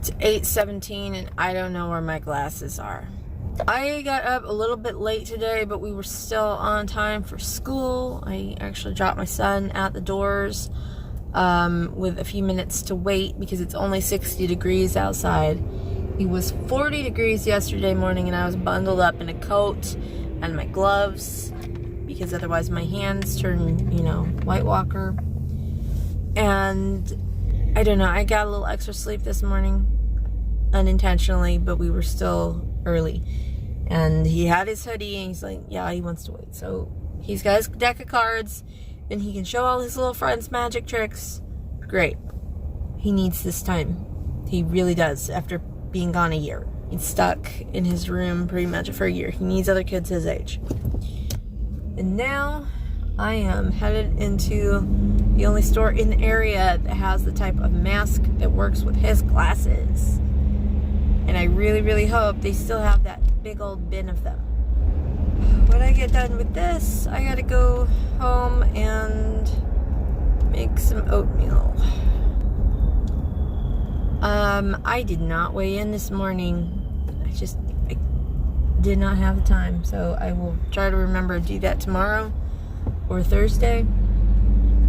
It's 8:17 and I don't know where my glasses are. I got up a little bit late today, but we were still on time for school. I actually dropped my son at the doors with a few minutes to wait because it's only 60 degrees outside. It was 40 degrees yesterday morning and I was bundled up in a coat and my gloves because otherwise my hands turn, White Walker. And I don't know, I got a little extra sleep this morning unintentionally, but we were still early. And he had his hoodie and he's like, yeah, he wants to wait. So he's got his deck of cards and he can show all his little friends magic tricks. Great. He needs this time. He really does. After being gone a year, he's stuck in his room pretty much for a year. He needs other kids his age. And now I am headed into the only store in the area that has the type of mask that works with his glasses. And I really, really hope they still have that big old bin of them. When I get done with this, I gotta go home and make some oatmeal. I did not weigh in this morning. I did not have the time, so I will try to remember to do that tomorrow or Thursday.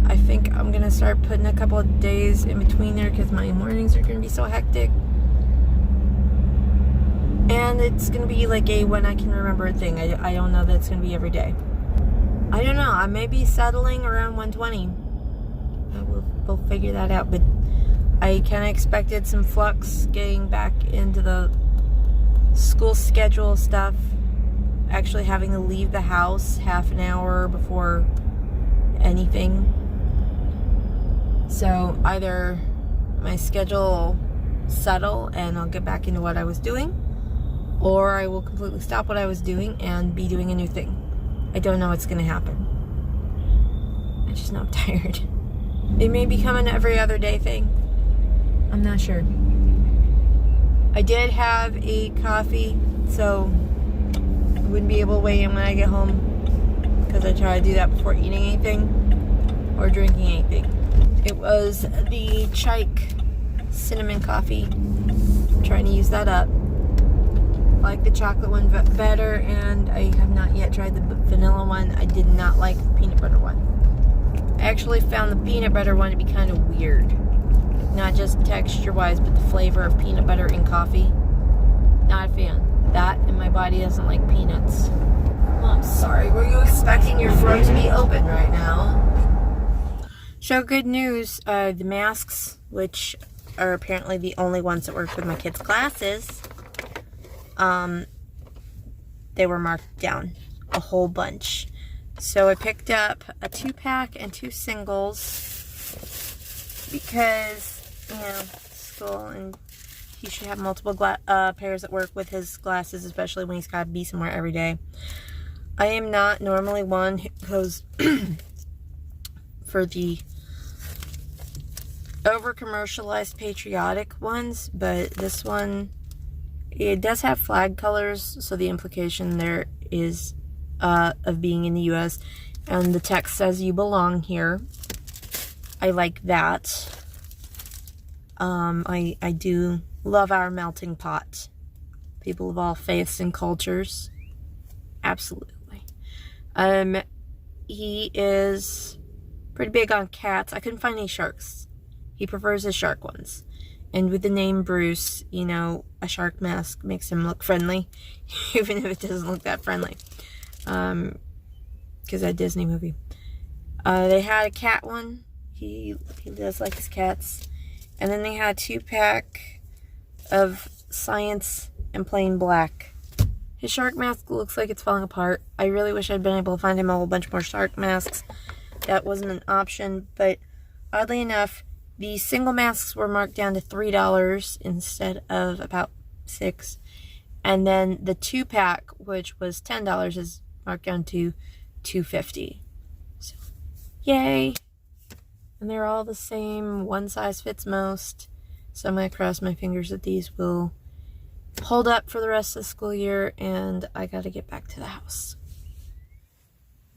I think I'm gonna start putting a couple of days in between there because my mornings are gonna be so hectic. And it's gonna be like a when I can remember a thing. I don't know that it's gonna be every day. I don't know. I may be settling around 120. We'll figure that out. But I kind of expected some flux getting back into the school schedule stuff. Actually having to leave the house half an hour before anything. So either my schedule will settle and I'll get back into what I was doing, or I will completely stop what I was doing and be doing a new thing. I don't know what's going to happen. I just know I'm tired. It may become an every other day thing. I'm not sure. I did have a coffee, so I wouldn't be able to weigh in when I get home because I try to do that before eating anything or drinking anything. It was the Chike cinnamon coffee. I'm trying to use that up. I like the chocolate one better, and I have not yet tried the vanilla one. I did not like the peanut butter one. I actually found the peanut butter one to be kind of weird. Not just texture-wise, but the flavor of peanut butter in coffee. Not a fan. That, and my body doesn't like peanuts. Oh, I'm sorry. Were you expecting your throat to be open right now? So good news. The masks, which are apparently the only ones that work with my kids' glasses, they were marked down a whole bunch. So I picked up a 2-pack and 2 singles because, school, and he should have multiple pairs that work with his glasses, especially when he's got to be somewhere every day. I am not normally one who goes for the over-commercialized patriotic ones, but this one, it does have flag colors, so the implication there is of being in the U.S. And the text says you belong here. I like that. I do love our melting pot. People of all faiths and cultures. Absolutely. He is pretty big on cats. I couldn't find any sharks. He prefers the shark ones. And with the name Bruce, a shark mask makes him look friendly, even if it doesn't look that friendly. Because that Disney movie. They had a cat one. He does like his cats. And then they had a 2-pack of Science and Plain Black. His shark mask looks like it's falling apart. I really wish I'd been able to find him a whole bunch more shark masks. That wasn't an option, but oddly enough, the single masks were marked down to $3 instead of about $6. And then the 2-pack, which was $10, is marked down to $2.50. So, yay! And they're all the same. One size fits most. So I'm going to cross my fingers that these will hold up for the rest of the school year, and I got to get back to the house.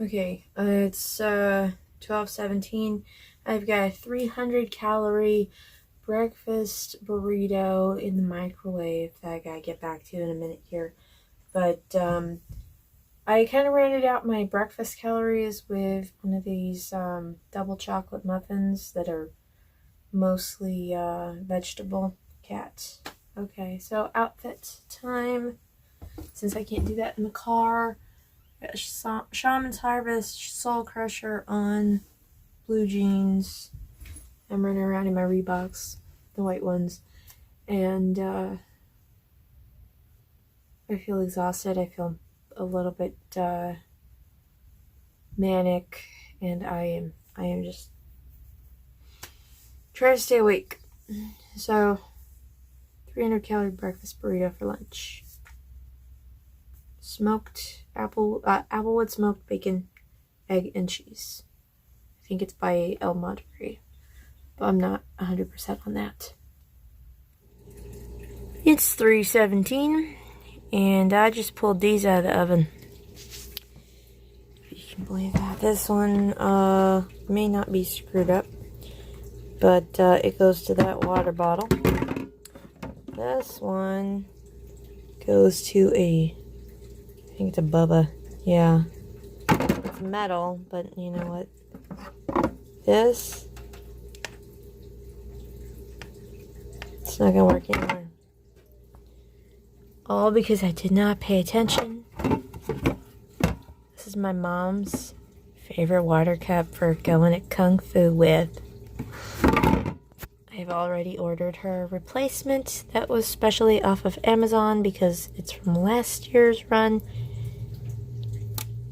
Okay, it's 12:17. I've got a 300 calorie breakfast burrito in the microwave that I gotta get back to in a minute here. But I kind of rounded out my breakfast calories with one of these double chocolate muffins that are mostly vegetable. Cat. Okay, so outfit time. Since I can't do that in the car, got Shaman's Harvest Soul Crusher on, blue jeans. I'm running around in my Reeboks, the white ones, and I feel exhausted. I feel a little bit manic, and I am just trying to stay awake. So 300 calorie breakfast burrito for lunch. Smoked applewood smoked bacon, egg, and cheese. I think it's by El Madre, but I'm not 100% on that. It's 3:17, and I just pulled these out of the oven. If you can believe that. This one may not be screwed up, but it goes to that water bottle. This one goes to I think it's a Bubba. Yeah. It's metal, but you know what? This, it's not gonna work anymore. All because I did not pay attention. This is my mom's favorite water cup for going at Kung Fu with. I've already ordered her a replacement that was specially off of Amazon because it's from last year's run.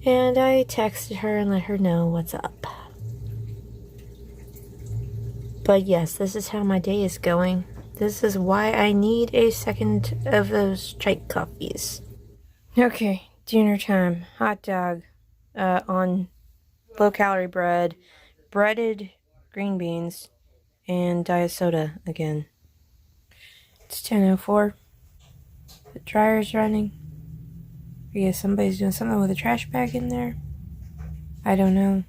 And I texted her and let her know what's up. But yes, this is how my day is going. This is why I need a second of those chai coffees. Okay, dinner time. Hot dog on low-calorie bread, breaded green beans, and diet soda again. It's 10:04. The dryer's running. I guess somebody's doing something with a trash bag in there. I don't know.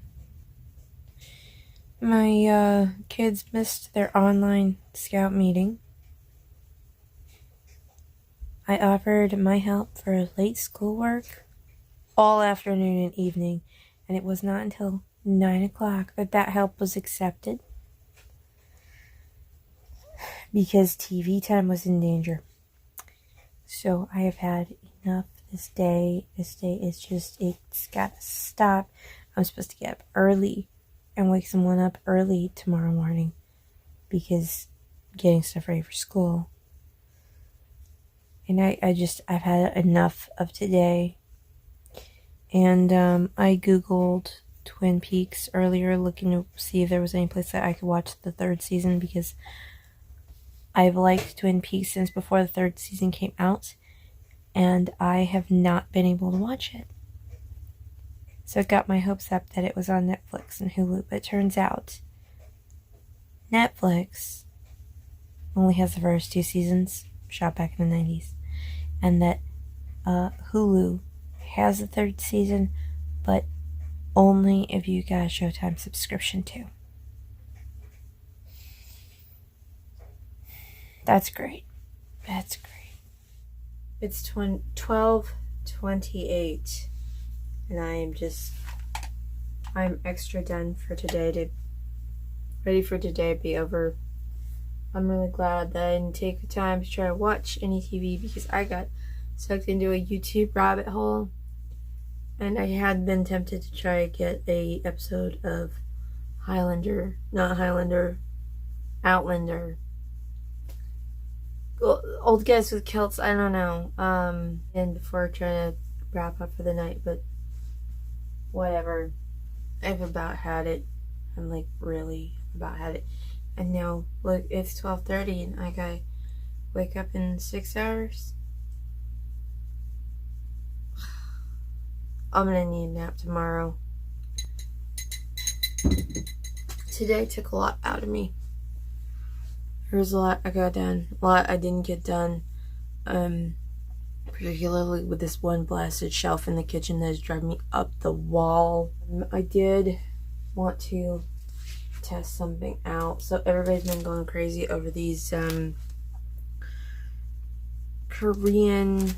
My kids missed their online scout meeting. I offered my help for late schoolwork all afternoon and evening, and it was not until 9 o'clock that help was accepted because TV time was in danger. So I have had enough this day. This day is just, it's gotta stop. I'm supposed to get up early and wake someone up early tomorrow morning because getting stuff ready for school. And I've had enough of today. And I Googled Twin Peaks earlier, looking to see if there was any place that I could watch the third season, because I've liked Twin Peaks since before the third season came out, and I have not been able to watch it. So it got my hopes up that it was on Netflix and Hulu, but it turns out Netflix only has the first 2 seasons, shot back in the 90s, and that Hulu has the third season, but only if you got a Showtime subscription too. That's great. That's great. It's 12:28, and I'm extra done for today, ready for today to be over. I'm really glad that I didn't take the time to try to watch any TV, because I got sucked into a YouTube rabbit hole, and I had been tempted to try to get a episode of Outlander, Old Guys with Kilts, I don't know, and before trying to wrap up for the night, but whatever. I've about had it. I'm like really about had it. And now, look, it's 12:30 and I gotta wake up in 6 hours. I'm gonna need a nap tomorrow. Today took a lot out of me. There was a lot I got done, a lot I didn't get done, particularly with this one blasted shelf in the kitchen that is driving me up the wall. I did want to test something out. So everybody's been going crazy over these Korean,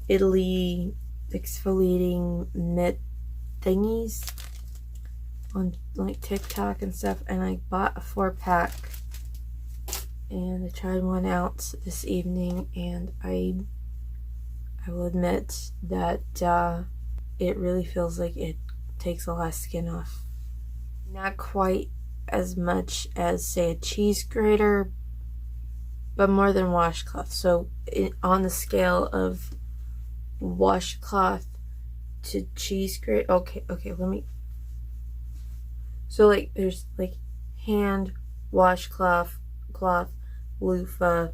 Italy exfoliating mitt thingies on like TikTok and stuff, and I bought a 4-pack and I tried one out this evening, and I will admit that it really feels like it takes a lot of skin off. Not quite as much as, say, a cheese grater, but more than washcloth. So on the scale of washcloth to cheese grater, okay, let me. So like there's like hand, washcloth, cloth, loofah,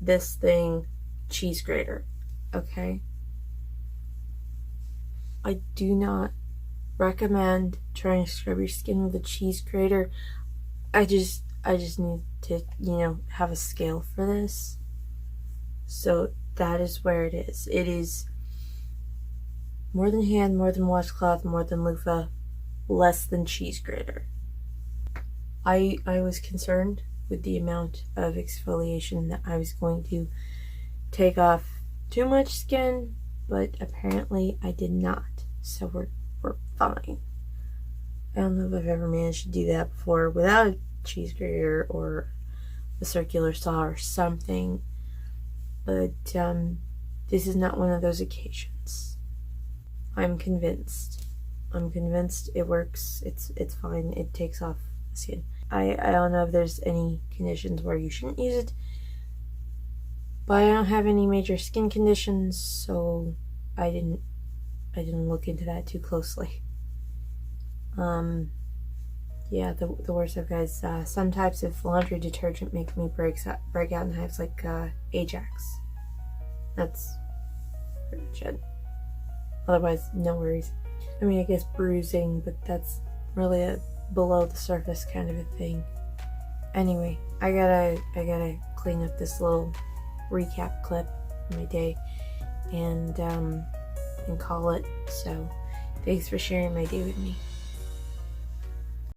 this thing, cheese grater. Okay. I do not recommend trying to scrub your skin with a cheese grater. I just need to, have a scale for this. So that is where it is. It is more than hand, more than washcloth, more than loofah, less than cheese grater. I was concerned with the amount of exfoliation that I was going to take off too much skin, but apparently I did not. So we're fine. I don't know if I've ever managed to do that before without a cheese grater or a circular saw or something, but this is not one of those occasions. I'm convinced it works. It's fine. It takes off the skin. I don't know if there's any conditions where you shouldn't use it, but I don't have any major skin conditions, so I didn't look into that too closely. Yeah, the worst of guys, some types of laundry detergent make me break out in hives, like Ajax. That's pretty much it. Otherwise, no worries. I mean, I guess bruising, but that's really a below the surface kind of a thing. Anyway, I gotta clean up this little recap clip of my day and call it. So thanks for sharing my day with me.